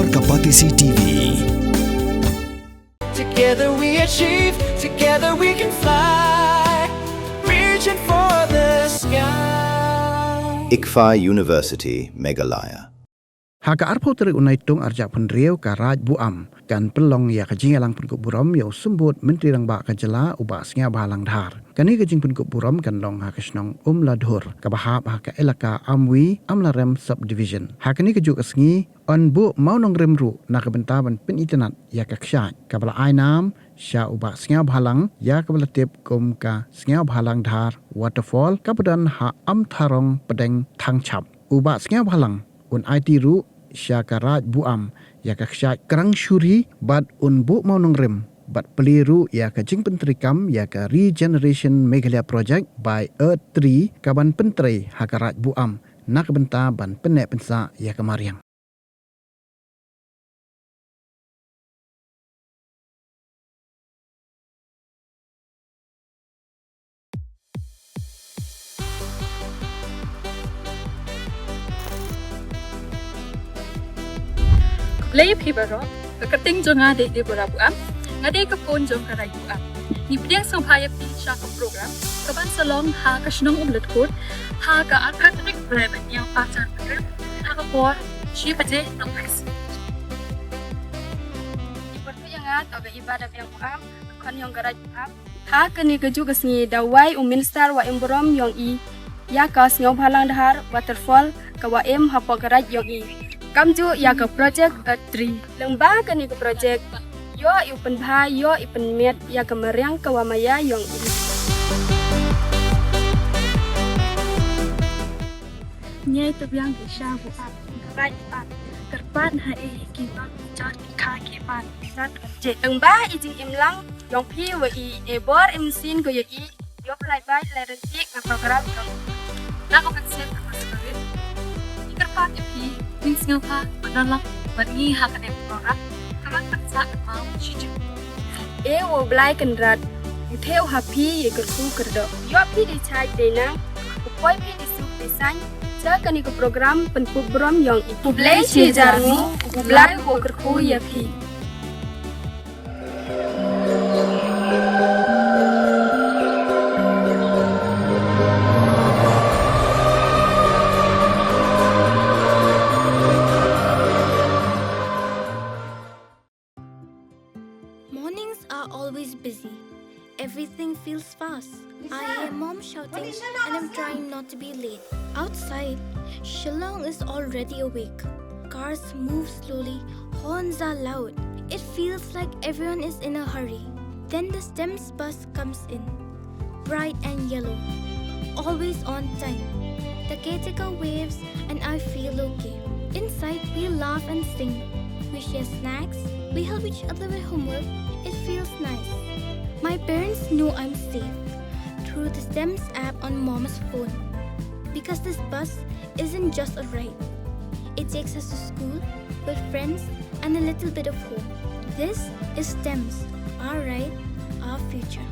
Warga Patisi TV. Together we achieve, together we can fly, reaching for the sky. ICFA University, Meghalaya. Haka arpo teri unaitung arjak penriau karaj buam kan pelong ya kajing alang penkuk buram ya sembut menteri rang bak kajela ubak senga bahalang dhar. Kani kajing penkuk buram kan long hakasnong ladhur kabahap haka elaka amwi amlarem subdivision. Hakani kajuk kesengi on bu mau nong remru na kebentaban pen internet ya kakshat kabala ainam sya ubak senga bahalang ya kabala tip kum ka senga bahalang dhar waterfall kapadan ha am tharong pedeng thangchap ubak senga bahalang un IT ru syakaraj buam ya kakshat kerang syuri bad un bu mau nongrem bad peliru ya ka jing pentrikam ya ka regeneration Meghalaya project by Earth 3 kaban pentrei hakaraj buam nak benta ban penek pensa ya ka mariang. Lay pibaro, kakating jong ngade di borabuam, ngade kapon jong karayuam. Ni pediang sampaya pi syaka program, kaban salong ha kasyong umlatkot, ha ka akademik brevet yang pacar program, ha ka por, si paje nopes. Ibartu yang ngat obe ibadah yang buam, kon yang karayuam, ha kani keju kesengi dawai minister wa imborom yang i, ya ka sengau halang dahar waterfall kawa hapo karaj yang i. Kamju ya ke project Earth 3. Lembah kani ke project yo ipen bha yo ipen met ya ke meriang ke wamaya yang ini. Nyai terbiang kisah buat kerai pan kerpan hai kiban jar kaki pan sat Je lembah ijing imlang yang pi wa i ebor imsin ko yaki yo play by lerentik na program yang nak konsep kemaskerin kerpan pi Wings nga pa, panalang, bani hakanem program, kaman pansa at mau shiju. wo blai kenrat utheu happy ye kerku kerdo yo pi di chai dena upoi pi di su design ja kani ko program penku brom yang itu blai sejarni blai ko kerku ye pi. Mornings are always busy. Everything feels fast. I hear mom shouting and I'm trying not to be late. Outside, Shillong is already awake. Cars move slowly, horns are loud. It feels like everyone is in a hurry. Then the STEMS bus comes in, bright and yellow, always on time. The caretaker waves and I feel okay. Inside, we laugh and sing. We share snacks. We help each other with homework. It feels nice. My parents know I'm safe through the STEMS app on Mom's phone. Because this bus isn't just a ride. It takes us to school with friends and a little bit of hope. This is STEMS, our ride, our future.